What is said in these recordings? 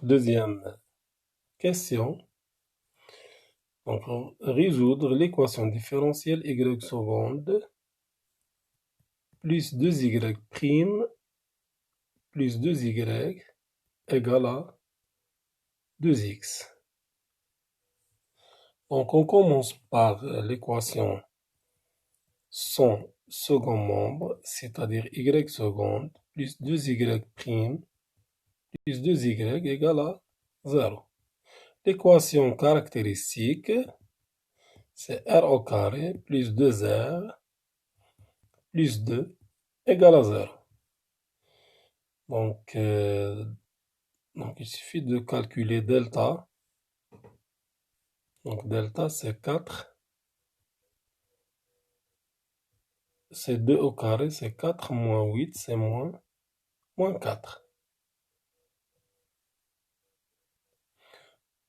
Deuxième question. Donc, résoudre l'équation différentielle y seconde plus 2y prime plus 2y égale à 2x. Donc, on commence par l'équation son second membre, c'est-à-dire y seconde plus 2y prime plus 2y égale à 0. L'équation caractéristique, c'est r au carré plus 2r plus 2 égale à 0. Donc, il suffit de calculer delta. Donc, delta, c'est 4. C'est 2 au carré, c'est 4 moins 8, c'est moins 4.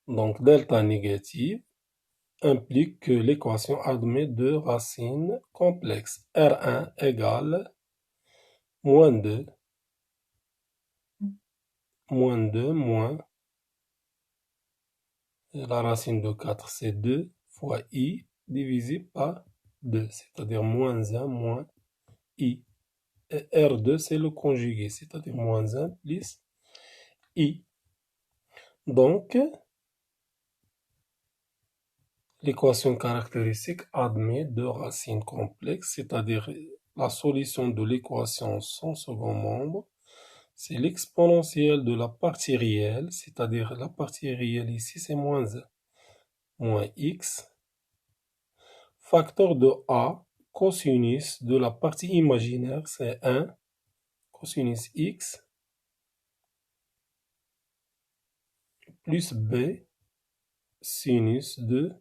Donc, delta négative implique que l'équation admet deux racines complexes. R1 égale moins 2, moins la racine de 4, c'est 2 fois i divisé par 2, c'est-à-dire moins 1 moins i. Et R2, c'est le conjugué, c'est-à-dire moins 1 plus i. Donc, l'équation caractéristique admet deux racines complexes, c'est-à-dire la solution de l'équation sans second membre, c'est l'exponentielle de la partie réelle, c'est-à-dire la partie réelle ici, c'est moins 1, moins x, facteur de a, cosinus de la partie imaginaire, c'est 1, cosinus x, plus b, sinus de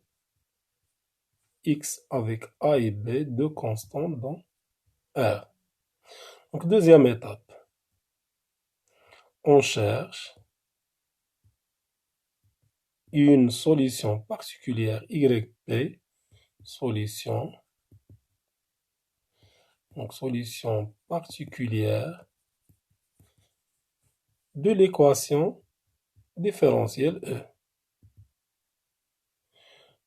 x avec a et b, deux constantes dans R. Donc, deuxième étape, on cherche une solution particulière yp, solution particulière de l'équation différentielle E.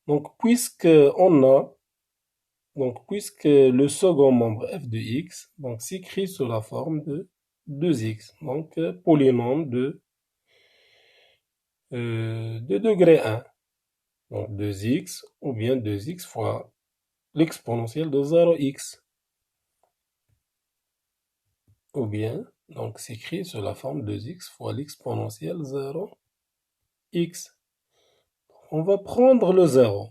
Donc, puisque le second membre f de x s'écrit sous la forme de 2x, donc polynôme de degré 1, donc 2x ou bien 2x fois l'exponentielle de 0x, ou bien donc s'écrit sous la forme 2x fois l'exponentielle 0x. On va prendre le 0.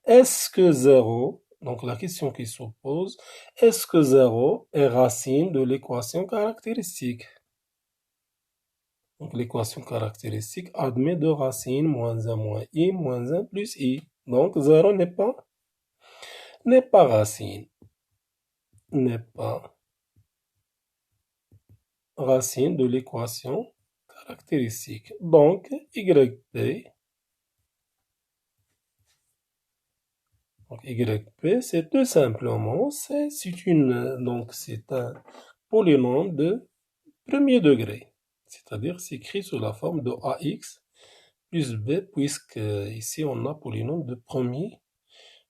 Est-ce que 0, donc la question qui se pose, est-ce que 0 est racine de l'équation caractéristique? Donc l'équation caractéristique admet deux racines, moins 1 moins i, moins 1 plus i. Donc 0 n'est pas racine. N'est pas racine de l'équation caractéristique. Donc yp, c'est tout simplement, c'est un polynôme de premier degré. C'est-à-dire, c'est écrit sous la forme de ax plus b, puisque ici on a polynôme de premier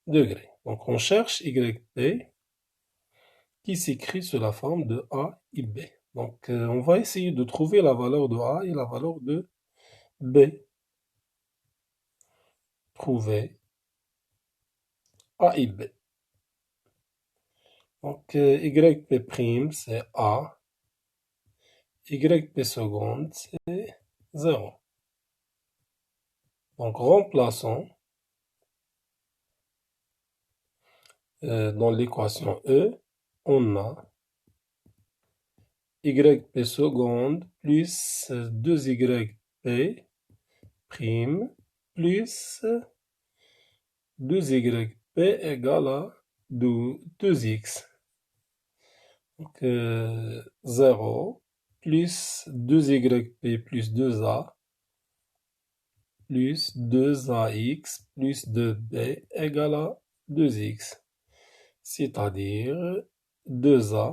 degré. Donc on cherche yp qui s'écrit sous la forme de a et b. Donc on va essayer de trouver la valeur de a et la valeur de b. Trouver a et b. Donc yp' c'est a, yp seconde c'est 0. Donc remplaçons dans l'équation E, on a yp seconde plus 2yp prime plus 2yp égale à 2x. Donc 0 plus 2yp plus 2a plus 2ax plus 2b égale à 2x. C'est-à-dire 2ax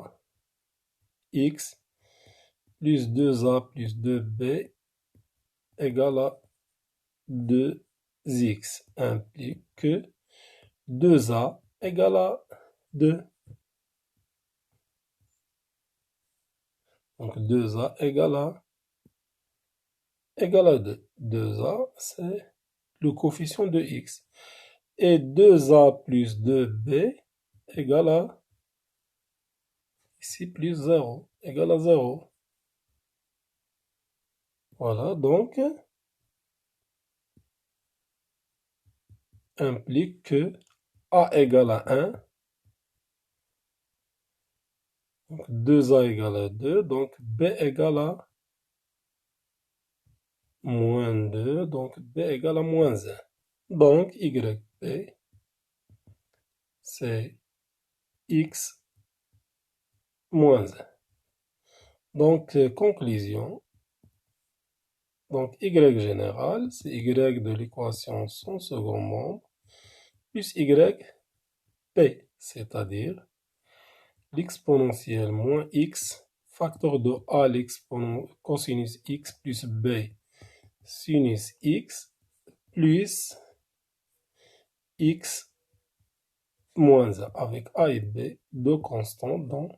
plus 2a plus 2b égale à 2x implique que 2a égale à 2. Donc 2a égale à 2. 2a, c'est le coefficient de x. Et 2a plus 2b égale à, ici, plus 0, égale à 0. Voilà, donc, implique que a égale à 1, donc 2a égale à 2, donc b égale à moins 2, donc b égale à moins 1. Donc, yp, c'est x moins 1. Donc, conclusion. Donc, y général, c'est y de l'équation sans second membre, plus y p, c'est-à-dire l'exponentielle moins x, facteur de a, cosinus x plus b, sinus x, plus x moins 1, avec a et b, deux constants dans